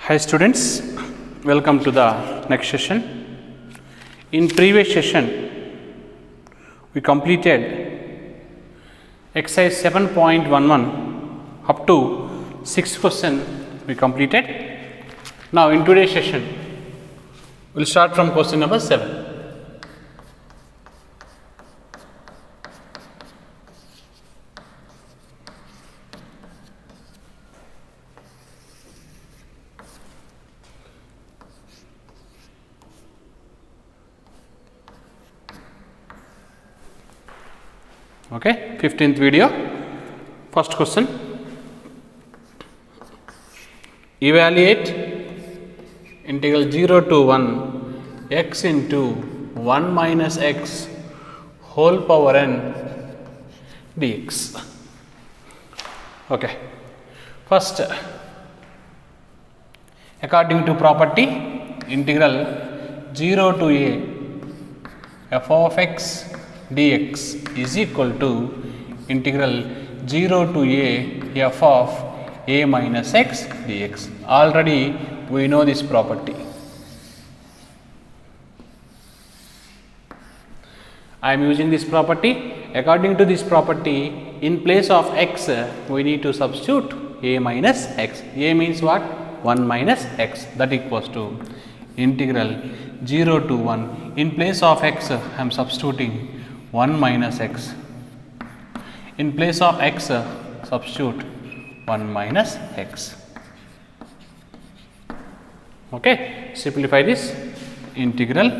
Hi students, welcome to the next session. In previous session, we completed exercise 7.11 up to 6th question we completed. Now in today's session, we will start from question number 7. Okay, 15th video. First question, evaluate integral 0 to 1 x into 1 minus x whole power n dx. Okay, first, according to property, integral 0 to a f of x dx is equal to integral 0 to a f of a minus x dx. Already we know this property. I am using this property. According to this property, in place of x we need to substitute a minus x. A means what? 1 minus x, that equals to integral 0 to 1. In place of x I am substituting 1 minus x. In place of x substitute 1 minus x. Okay, simplify this. Integral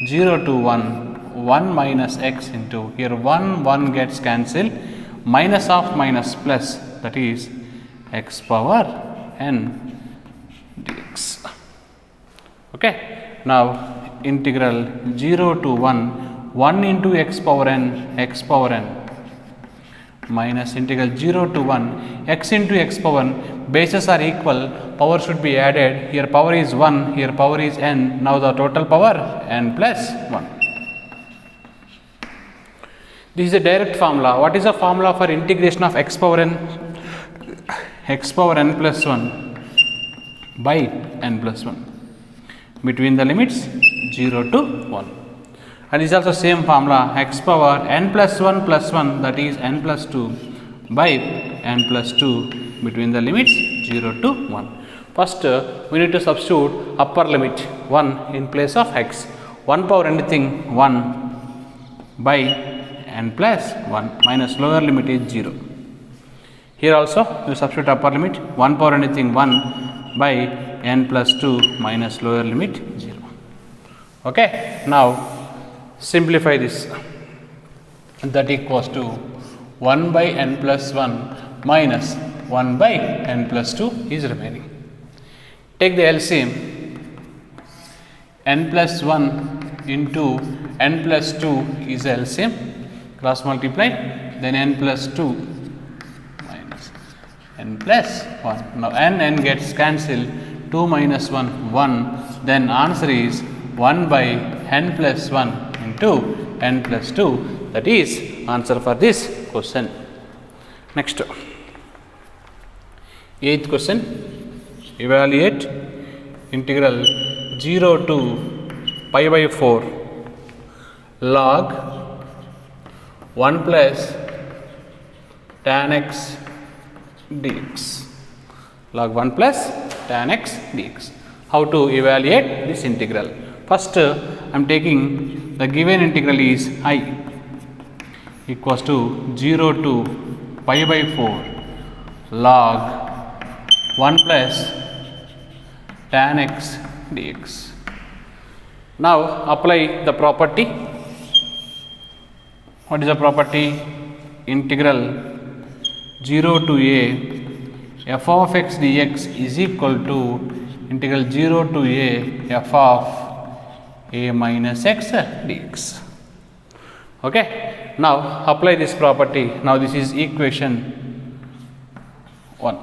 0 to 1 minus x into, here 1 gets cancelled, minus of minus plus, that is x power n dx. Okay, now integral 0 to 1 into x power n minus integral 0 to 1 x into x power n, bases are equal, power should be added. Here power is 1, here power is n, now the total power n plus 1. This is a direct formula. What is the formula for integration of x power n? X power n plus 1 by n plus 1 between the limits 0 to 1. And is also same formula, x power n plus 1 that is n plus 2 by n plus 2 between the limits 0 to 1. First we need to substitute upper limit 1 in place of x. 1 power anything 1 by n plus 1 minus lower limit is 0. Here also we substitute upper limit 1 power anything 1 by n plus 2 minus lower limit 0. Okay, now simplify this, that equals to 1 by n plus 1 minus 1 by n plus 2 is remaining. Take the LCM, n plus 1 into n plus 2 is LCM, cross multiply, then n plus 2 minus n plus 1. Now n gets cancelled, 2 minus 1 1, then answer is 1 by n plus 1 into n plus 2, that is answer for this question. Next, 8th question, evaluate integral 0 to pi by 4 log 1 plus tan x dx. Log 1 plus tan x dx. How to evaluate this integral? First, I am taking the given integral is I equals to 0 to pi by 4 log 1 plus tan x dx. Now apply the property. What is the property? Integral 0 to a f of x dx is equal to integral 0 to a f of a minus x dx. Okay, now apply this property. Now this is equation 1.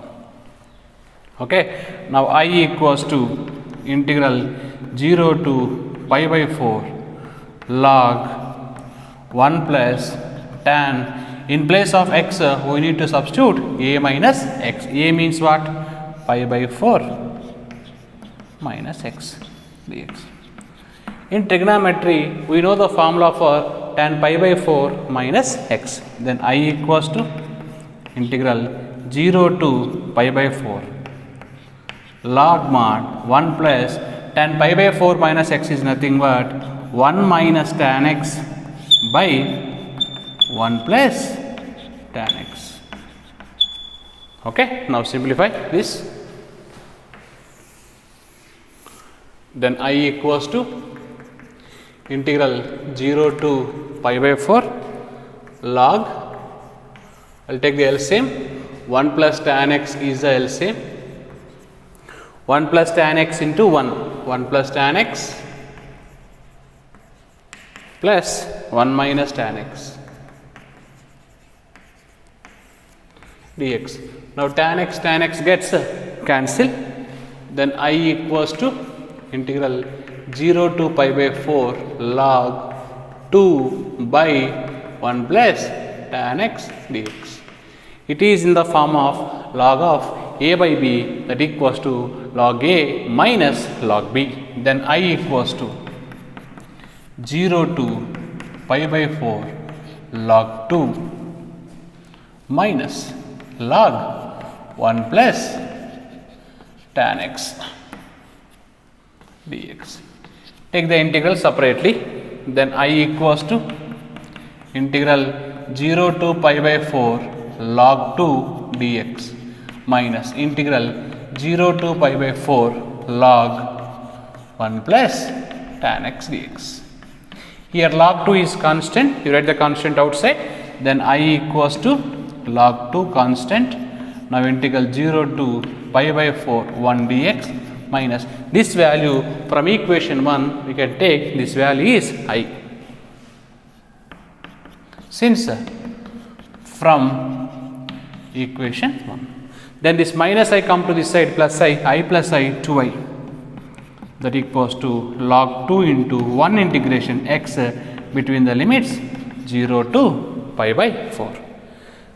Okay, now I equals to integral 0 to pi by 4 log 1 plus tan, in place of x we need to substitute a minus x. A means what? Pi by 4 minus x dx. In trigonometry, we know the formula for tan pi by 4 minus x. Then I equals to integral 0 to pi by 4 log mod 1 plus tan pi by 4 minus x is nothing but 1 minus tan x by 1 plus tan x. Okay, now simplify this. Then I equals to integral 0 to pi by 4 log, I'll take the LCM, 1 plus tan x is the LCM, 1 plus tan x into 1 plus tan x plus 1 minus tan x dx. Now tan x gets cancelled. Then I equals to integral 0 to pi by 4 log 2 by 1 plus tan x dx. It is in the form of log of a by b, that equals to log a minus log b. Then I equals to 0 to pi by 4 log 2 minus log 1 plus tan x dx. Take the integral separately. Then I equals to integral 0 to pi by 4 log 2 dx minus integral 0 to pi by 4 log 1 plus tan x dx. Here log 2 is constant, you write the constant outside. Then I equals to log 2 constant. Now integral 0 to pi by 4 1 dx minus this value from equation 1 we can take this value is I. Since from equation 1, then this minus I come to this side, plus I plus I 2i, that equals to log 2 into 1 integration x between the limits 0 to pi by 4.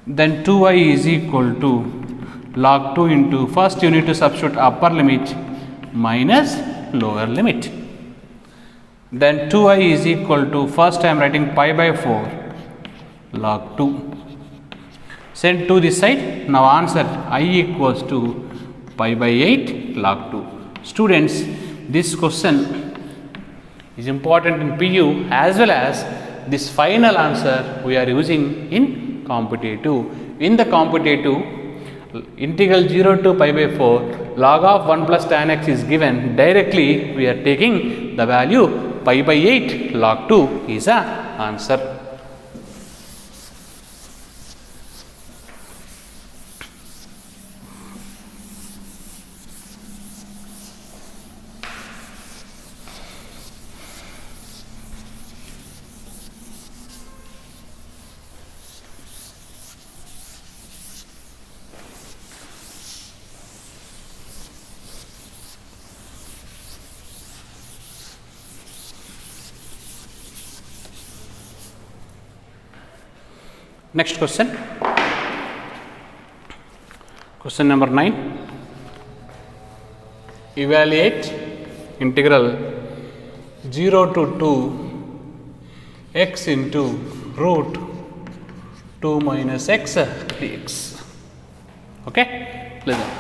Then 2i is equal to log 2 into, first you need to substitute upper limit minus lower limit. Then 2i is equal to, first I am writing pi by 4 log 2. Send to this side. Now answer I equals to pi by 8 log 2. Students, this question is important in PU as well as this final answer we are using in competitive. In the competitive, integral 0 to pi by 4 log of 1 plus tan x is given. Directly we are taking the value pi by 8 log 2 is a answer. Next question, question number 9. Evaluate integral 0 to 2 x into root 2 minus x dx. Okay, listen.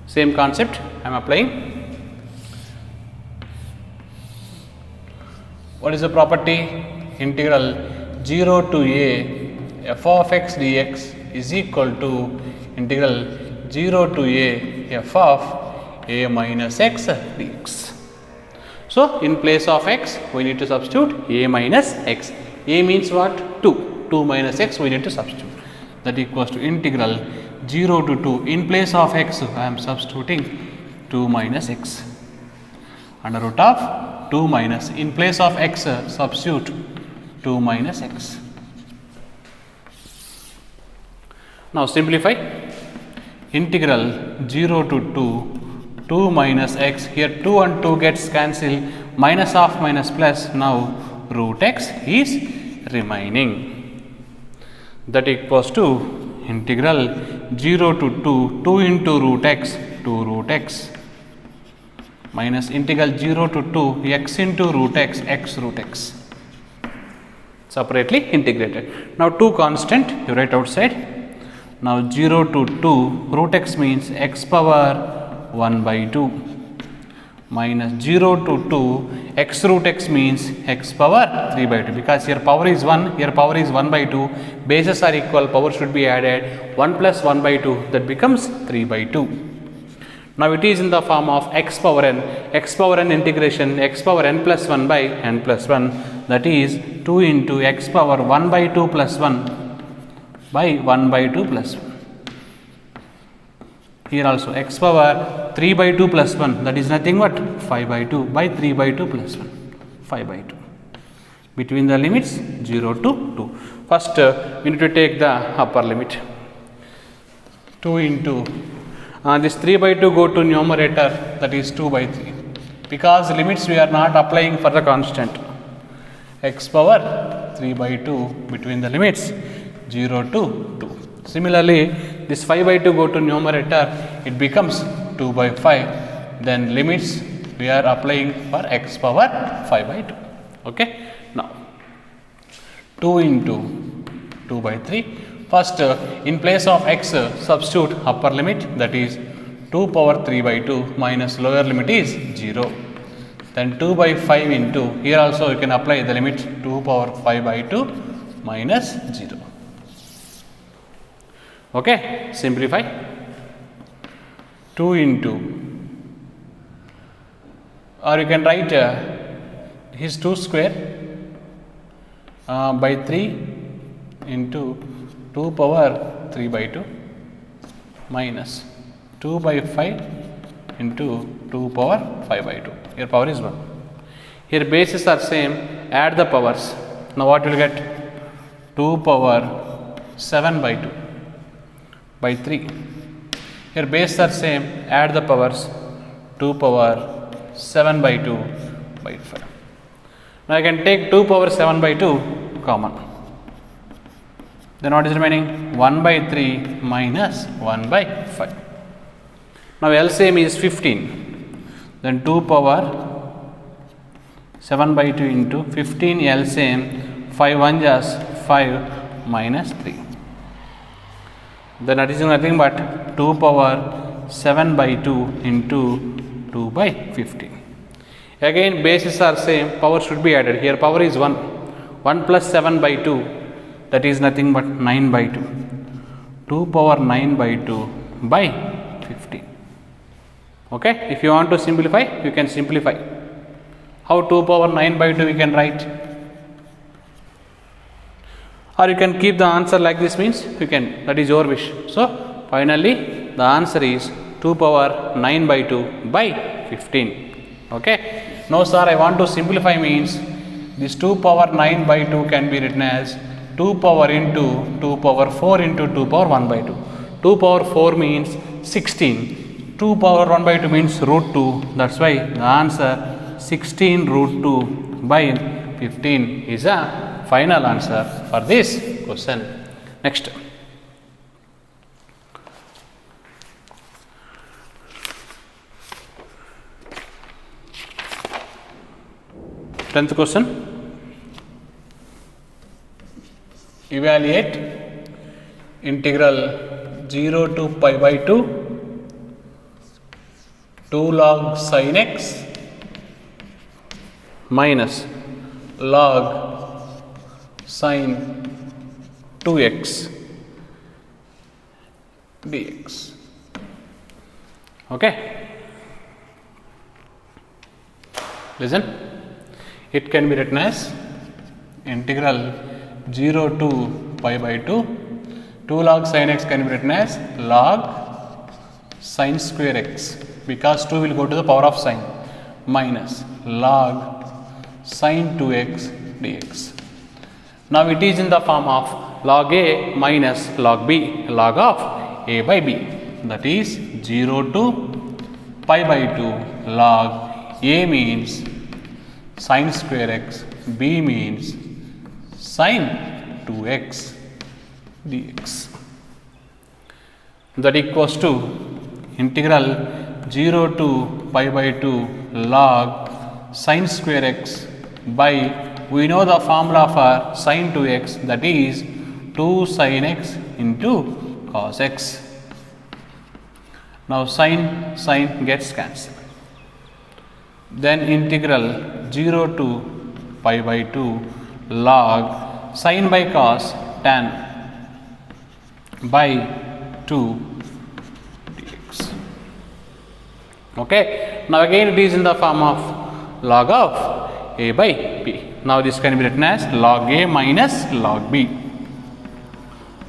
Same concept I am applying. What is the property? Integral 0 to a f of x dx is equal to integral 0 to a f of a minus x dx. So, in place of x we need to substitute a minus x. A means what? 2. 2 minus x we need to substitute. That equals to integral 0 to 2. In place of x I am substituting 2 minus x. Under root of 2 minus, in place of x substitute 2 minus x. Now simplify. Integral 0 to 2 minus x, here 2 and 2 gets cancelled, minus of minus plus, now root x is remaining. That equals to integral 0 to 2 into root x, 2 root x minus integral 0 to 2 x into root x, x root x, separately integrated. Now 2 constant you write outside. Now 0 to 2 root x means x power 1 by 2 minus 0 to 2 x root x means x power 3 by 2, because here power is 1, here power is 1 by 2, bases are equal, power should be added, 1 plus 1 by 2, that becomes 3 by 2. Now it is in the form of x power n integration x power n plus 1 by n plus 1, that is 2 into x power 1 by 2 plus 1 by 1 by 2 plus 1. Here also x power 3 by 2 plus 1, that is nothing but 5 by 2 by 3 by 2 plus 1, 5 by 2. Between the limits 0 to 2. First we need to take the upper limit. 2 into this 3 by 2 go to numerator, that is 2 by 3. Because limits we are not applying for the constant. X power 3 by 2 between the limits 0 to 2. Similarly, this 5 by 2 go to numerator, it becomes 2 by 5. Then limits we are applying for x power 5 by 2. Okay. Now 2 into 2 by 3. First in place of x substitute upper limit, that is 2 power 3 by 2 minus lower limit is 0. Then 2 by 5 into, here also you can apply the limit 2 power 5 by 2 minus 0. Okay, simplify. 2 into, or you can write his 2 square by 3 into 2 power 3 by 2 minus 2 by 5 into 2 power 5 by 2. Here power is 1. Here bases are same, add the powers. Now what you will get? 2 power 7 by 2 by 3. Here bases are same, add the powers. 2 power 7 by 2 by 5. Now I can take 2 power 7 by 2 common. Then what is remaining? 1 by 3 minus 1 by 5. Now LCM is 15. Then 2 power 7 by 2 into 15 LCM, 5 1 just 5 minus 3. Then that is nothing but 2 power 7 by 2 into 2 by 15. Again bases are same, power should be added. Here power is 1. 1 plus 7 by 2, that is nothing but 9 by 2. 2 power 9 by 2 by 15. Okay, if you want to simplify, you can simplify. How 2 power 9 by 2 we can write? Or you can keep the answer like this, means you can, that is your wish. So finally the answer is 2 power 9 by 2 by 15. Okay. No sir, I want to simplify, means this 2 power 9 by 2 can be written as 2 power into 2 power 4 into 2 power 1 by 2. 2 power 4 means 16. 2 power 1 by 2 means root 2. That's why the answer 16 root 2 by 15 is a final answer for this question. Next. Tenth question. Evaluate integral 0 to pi by 2 log sin x minus log sin 2x dx. Okay. Listen. It can be written as integral 0 to pi by 2 log sin x can be written as log sin square x, because 2 will go to the power of sin, minus log sin 2x dx. Now it is in the form of log a minus log b, log of a by b, that is 0 to pi by 2 log a means sin square x, b means sin 2x dx. That equals to integral 0 to pi by 2 log sine square x by, we know the formula for sine 2x, that is 2 sine x into cos x. Now sine gets cancelled. Then integral 0 to pi by 2 log sine by cos tan by 2 dx. Okay. Now again it is in the form of log of a by b. Now this can be written as log a minus log b.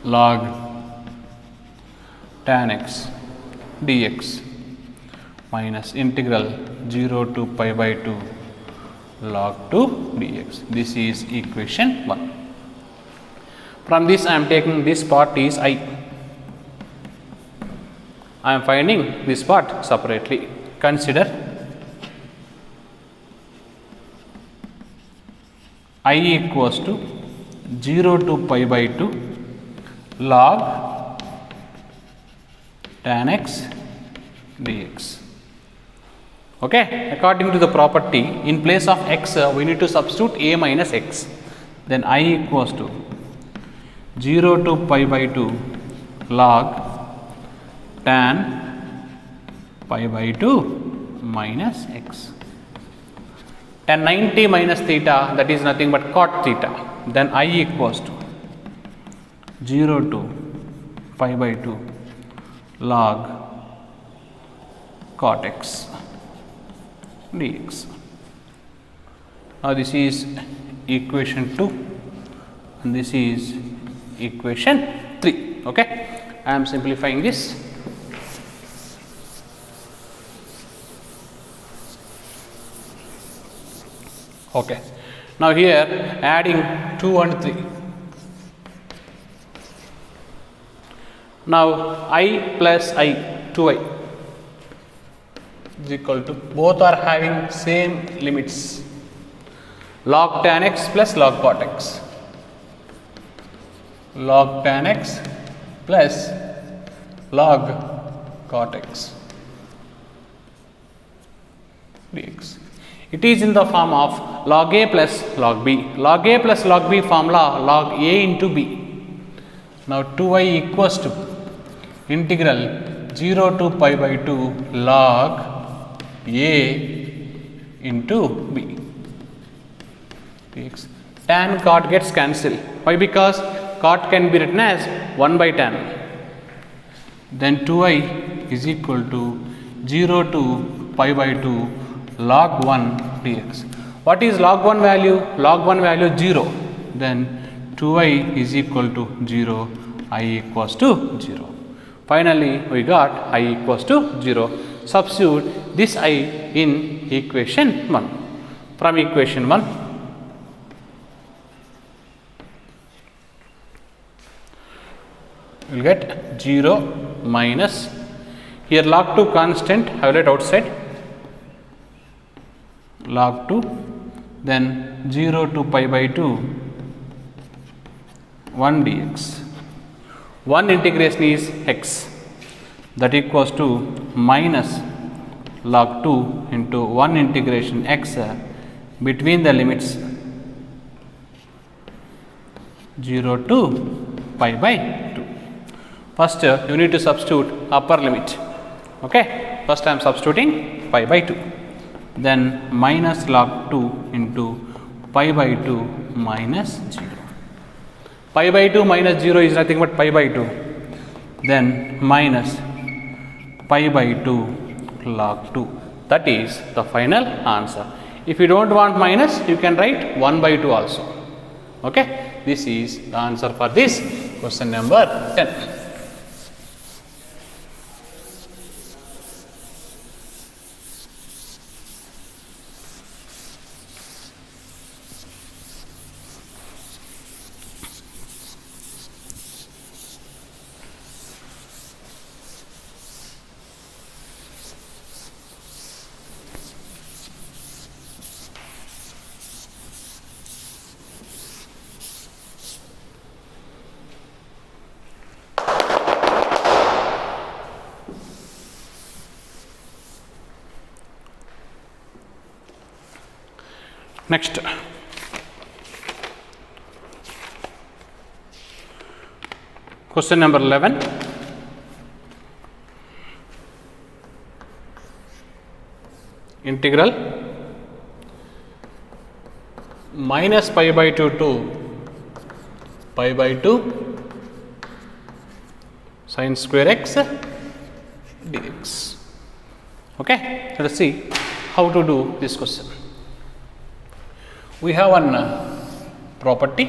Log tan x dx minus integral 0 to pi by 2 log 2 dx. This is equation 1. From this I am taking this part is I. I am finding this part separately. Consider I equals to 0 to pi by 2 log tan x dx. Okay, according to the property, in place of x we need to substitute a minus x. Then I equals to 0 to pi by 2 log tan pi by 2 minus x. Tan 90 minus theta, that is nothing but cot theta. Then I equals to 0 to pi by 2 log cot x dx. Now this is equation 2 and this is equation 3. Okay, I am simplifying this. Okay, now here adding 2 and 3. Now I plus I, 2i is equal to, both are having same limits, log tan x plus log cot x. Log tan x plus log cot x dx. It is in the form of log a plus log b. Log a plus log b formula, log a into b. Now 2i equals to integral 0 to pi by 2 log a into b dx. Tan cot gets cancelled. Why? Because cot can be written as 1 by tan. Then 2i is equal to 0 to pi by 2 log 1 dx. What is log 1 value? Log 1 value 0. Then 2i is equal to 0, I equals to 0. Finally, we got I equals to 0. Substitute this I in equation 1. From equation 1, we will get 0 minus, here log 2 constant, I will write outside, log 2, then 0 to pi by 2 1 dx. 1 integration is x, that equals to minus log 2 into 1 integration x between the limits 0 to pi by 2. First you need to substitute upper limit. Okay, first I am substituting pi by 2. Then minus log 2 into pi by 2 minus 0. Pi by 2 minus 0 is nothing but pi by 2. Then minus pi by 2 log 2. That is the final answer. If you don't want minus, you can write 1 by 2 also. Okay, this is the answer for this question number 10. Next, question number 11. Integral minus pi by 2 to pi by 2 sin square x dx. Okay, let us see how to do this question. We have one property.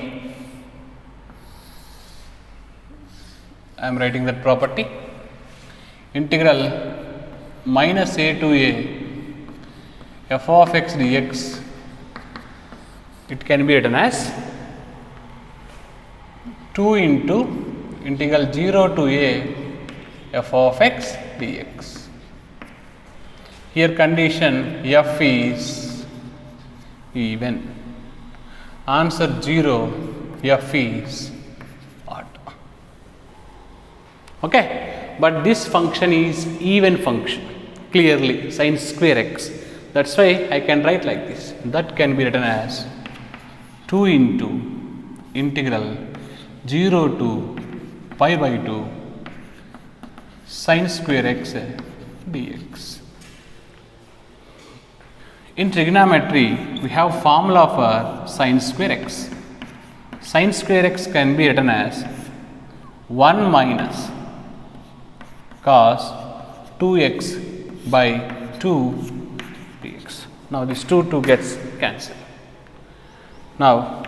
I am writing that property. Integral minus a to a f of x dx, it can be written as 2 into integral 0 to a f of x dx. Here condition f is even, answer 0, f is odd. Okay, but this function is even function, clearly sin square x. That's why I can write like this. That can be written as 2 into integral 0 to pi by 2 sin square x dx. In trigonometry, we have formula for sin square x. Sin square x can be written as 1 minus cos 2x by 2 dx. Now this 2 gets cancelled. Now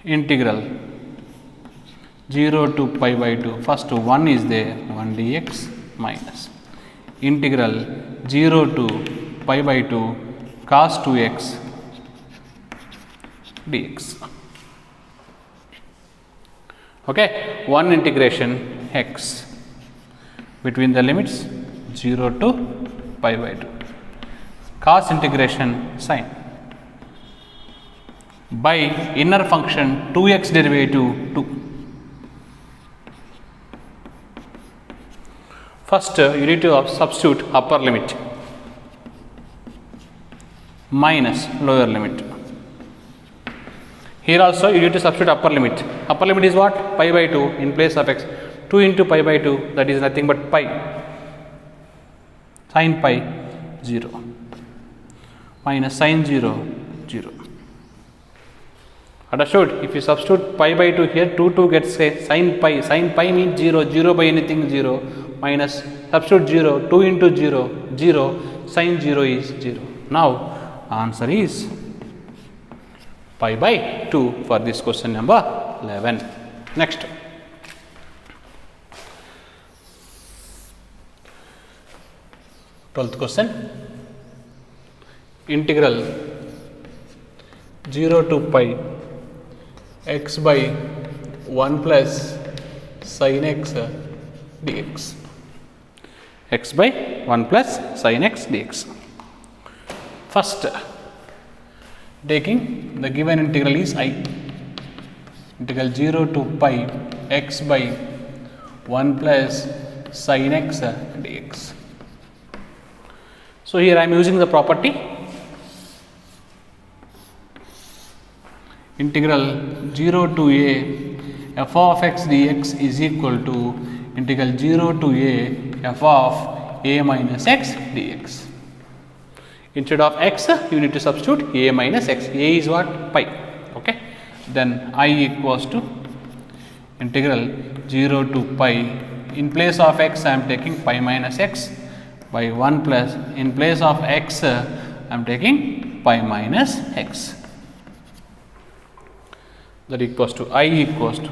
integral 0 to pi by 2, first 1 is there, 1 dx minus integral 0 to pi by 2 cos 2x dx. Okay, one integration x between the limits 0 to pi by 2, cos integration sine by inner function 2x derivative 2. First, you need to substitute upper limit minus lower limit. Here also you need to substitute upper limit. Upper limit is what? Pi by 2 in place of x. 2 into pi by 2, that is nothing but pi. Sin pi 0 minus sin 0 0. Understood? If you substitute pi by 2 here, 2 gets sin pi. Sin pi means 0, 0 by anything 0, minus substitute 0, 2 into 0, 0, sin 0 is 0. Now answer is pi by 2 for this question number 11. Next, twelfth question. Integral 0 to pi x by 1 plus sin x dx. X by 1 plus sin x dx. First, taking the given integral is I. Integral 0 to pi x by 1 plus sin x dx. So here I am using the property integral 0 to a f of x dx is equal to integral 0 to a f of a minus x dx. Instead of x, you need to substitute a minus x. A is what? Pi. Okay. Then I equals to integral 0 to pi. In place of x, I am taking pi minus x by 1 plus. In place of x, I am taking pi minus x. That equals to I equals to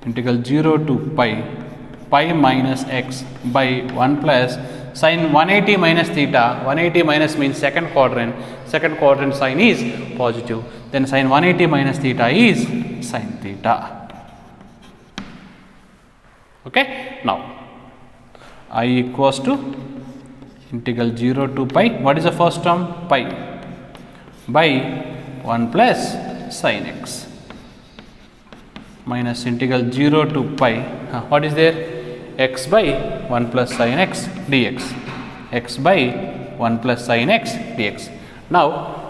integral 0 to pi minus x by 1 plus sin 180 minus theta. 180 minus means second quadrant sign is positive, then sin 180 minus theta is sin theta. Okay. Now I equals to integral 0 to pi, what is the first term? Pi by 1 plus sin x minus integral 0 to pi, what is there? X by 1 plus sin x dx. X by 1 plus sin x dx. Now,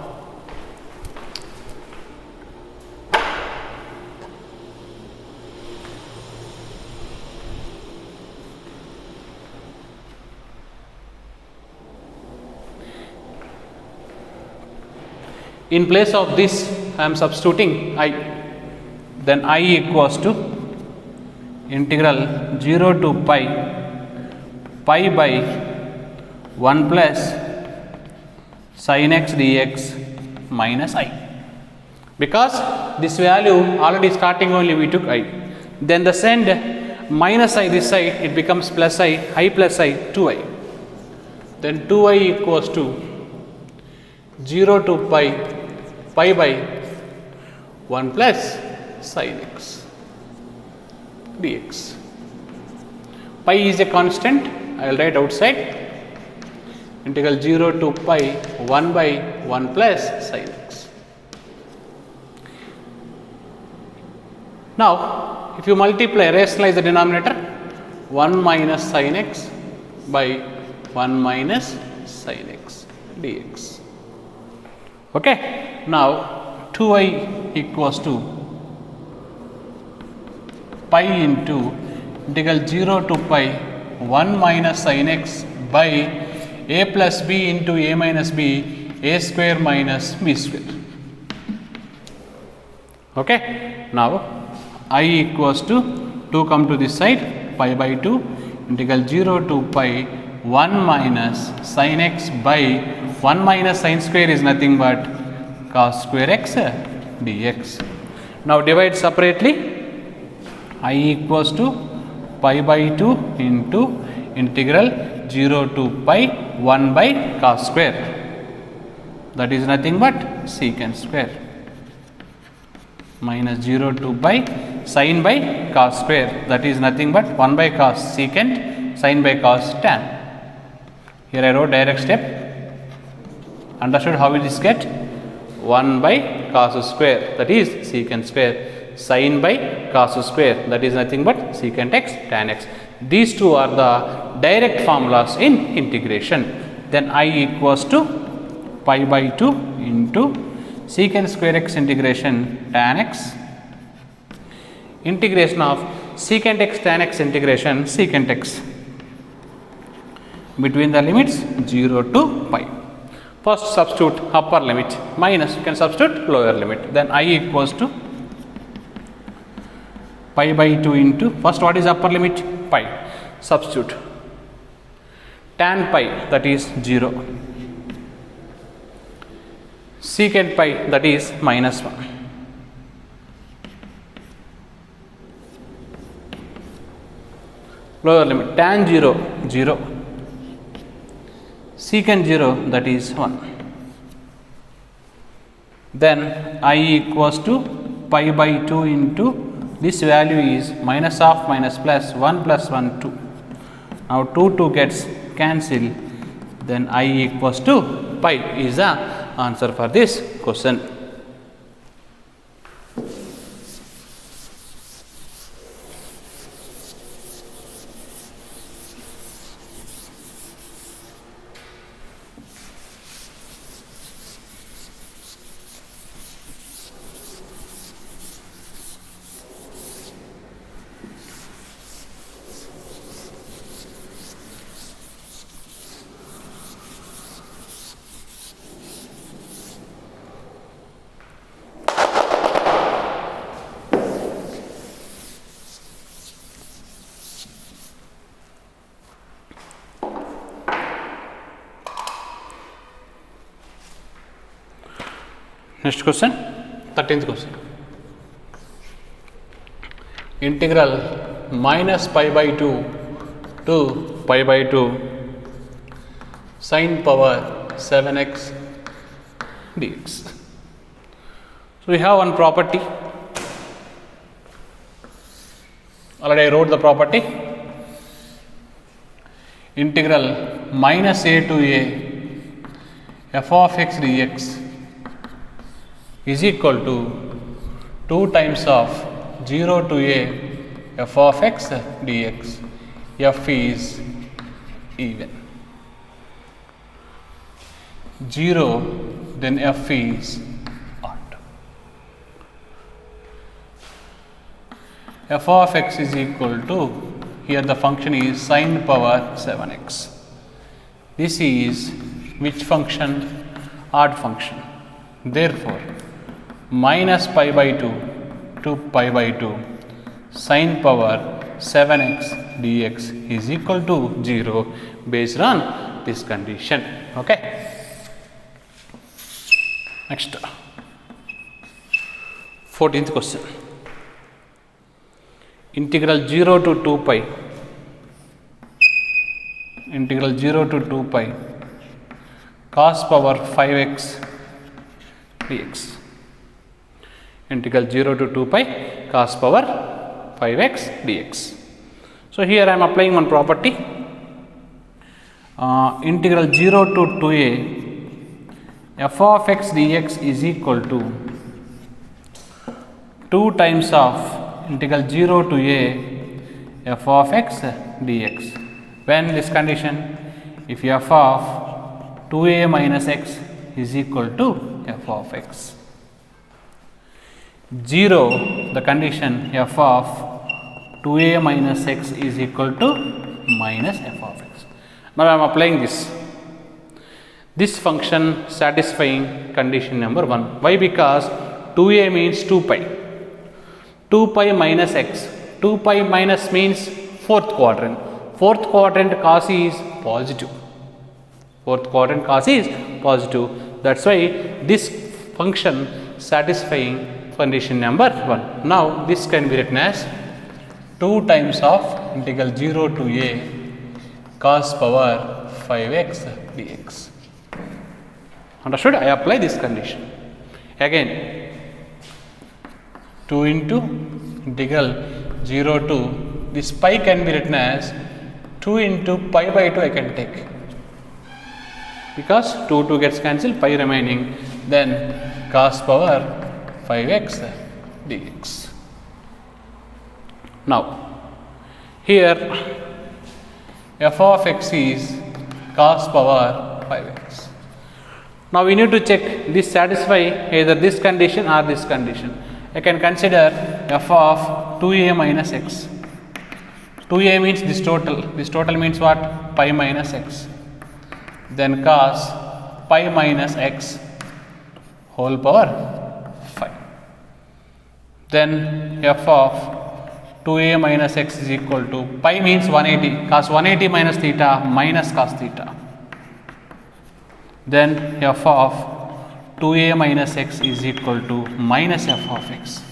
in place of this I am substituting I, then I equals to integral 0 to pi by 1 plus sin x dx minus I, because this value already starting only we took I, then the send minus I this side, it becomes plus I plus I 2I, then 2I equals to 0 to pi by 1 plus sin x dx. Pi is a constant, I will write outside, integral 0 to pi 1 by 1 plus sin x. Now, if you multiply, rationalize the denominator, 1 minus sin x by 1 minus sin x dx. Okay. Now, 2I equals to pi into integral 0 to pi 1 minus sin x by a plus b into a minus b, a square minus b square. Okay. Now, I equals to 2 come to this side, pi by 2 integral 0 to pi 1 minus sin x by 1 minus sin square is nothing but cos square x dx. Now, divide separately. I equals to pi by 2 into integral 0 to pi 1 by cos square, that is nothing but secant square, minus 0 to pi sin by cos square, that is nothing but 1 by cos secant sin by cos tan. Here I wrote direct step. Understood how it is get? 1 by cos square, that is secant square, sin by cos square, that is nothing but secant x tan x. These two are the direct formulas in integration. Then I equals to pi by 2 into secant square x integration tan x, integration of secant x tan x integration secant x between the limits 0 to pi. First substitute upper limit minus, you can substitute lower limit, then I equals to pi by 2 into, first what is upper limit? Pi, substitute tan pi, that is 0, secant pi, that is minus 1, lower limit tan 0 0, secant 0, that is 1. Then I equals to pi by 2 into, this value is minus half minus plus 1 plus 1 2. Now 2 gets cancelled, then I equals to pi is the answer for this question. Next question, 13th question. Integral minus pi by 2 to pi by 2 sin power 7x dx. So, we have one property, already I wrote the property, integral minus a to a f of x dx is equal to 2 times of 0 to a f of x dx. F is even. 0 then f is odd. F of x is equal to, here the function is sine power 7x. This is which function? Odd function. Therefore, minus pi by 2 to pi by 2 sine power 7x dx is equal to 0 based on this condition. Okay. Next, 14th question. Integral 0 to 2 pi. Integral 0 to 2 pi cos power 5x dx. Integral 0 to 2 pi cos power 5x dx. So here I am applying one property. Integral 0 to 2a f of x dx is equal to 2 times of integral 0 to a f of x dx. When this condition, if f of 2a minus x is equal to f of x. 0, the condition f of 2a minus x is equal to minus f of x. Now I am applying this function satisfying condition number 1. Why? Because 2a means 2 pi. 2 pi minus x. 2 pi minus means fourth quadrant. Fourth quadrant cos is positive. Fourth quadrant cos is positive. That's why this function satisfying condition number 1. Now this can be written as 2 times of integral 0 to a cos power 5x dx. Understood? I apply this condition. Again, 2 into integral 0 to, this pi can be written as 2 into pi by 2 I can take. Because 2 gets cancelled, pi remaining, then cos power 5x dx. Now, here f of x is cos power 5x. Now we need to check this satisfy either this condition or this condition. I can consider f of 2a minus x. 2a means this total. This total means what? Pi minus x. Then cos pi minus x whole power 5. Then f of 2a minus x is equal to, pi means 180, cos 180 minus theta minus cos theta. Then f of 2a minus x is equal to minus f of x.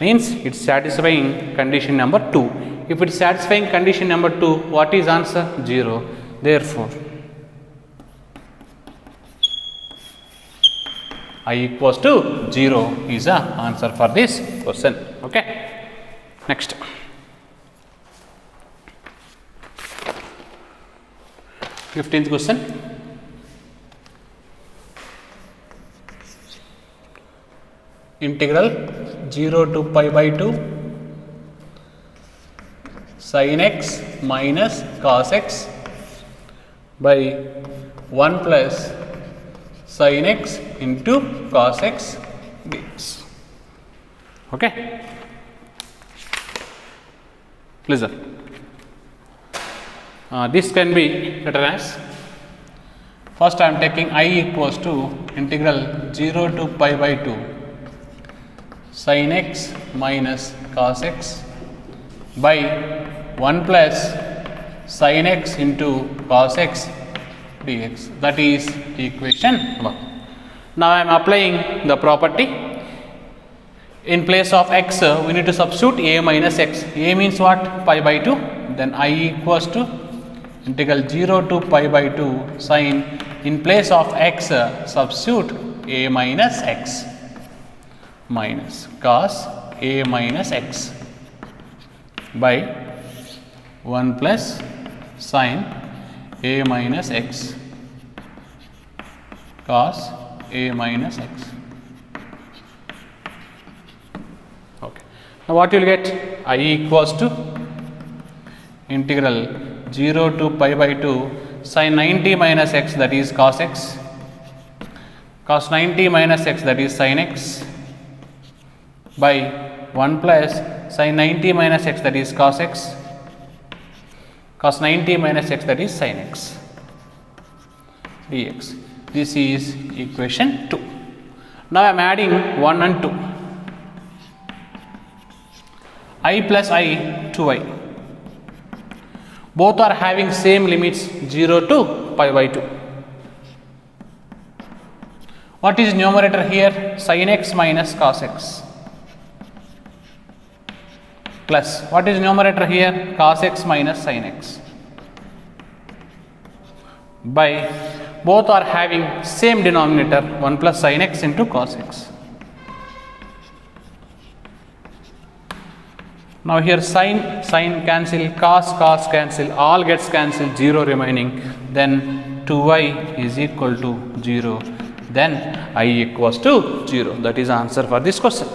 Means it is satisfying condition number 2. If it is satisfying condition number 2, what is answer? 0. Therefore, I equals to 0 is the answer for this question. Okay. Next. Fifteenth question. Integral 0 to pi by 2 sin x minus cos x by 1 plus sin x into cos x dx. Okay. Listen. This can be written as, first I am taking I equals to integral 0 to pi by 2 sin x minus cos x by 1 plus sin x into cos x dx. That is equation 1. Now I am applying the property. In place of x, we need to substitute a minus x. A means what? Pi by 2. Then I equals to integral 0 to pi by 2 sin, in place of x, substitute a minus x minus cos a minus x by 1 plus sin a minus x cos a minus x. Okay. Now what you will get? I equals to integral 0 to pi by 2 sin 90 minus x, that is cos x, cos 90 minus x, that is sin x, by 1 plus sin 90 minus x, that is cos x, cos 90 minus x, that is sin x dx. This is equation 2. Now I am adding 1 and 2. I plus I 2i. Both are having same limits 0 to pi by 2. What is numerator here? Sin x minus cos x. Plus, what is numerator here? Cos x minus sin x. By, both are having same denominator 1 plus sin x into cos x. Now here sin cancel, cos cancel, all gets cancelled, 0 remaining, then 2i is equal to 0, then I equals to 0. That is answer for this question.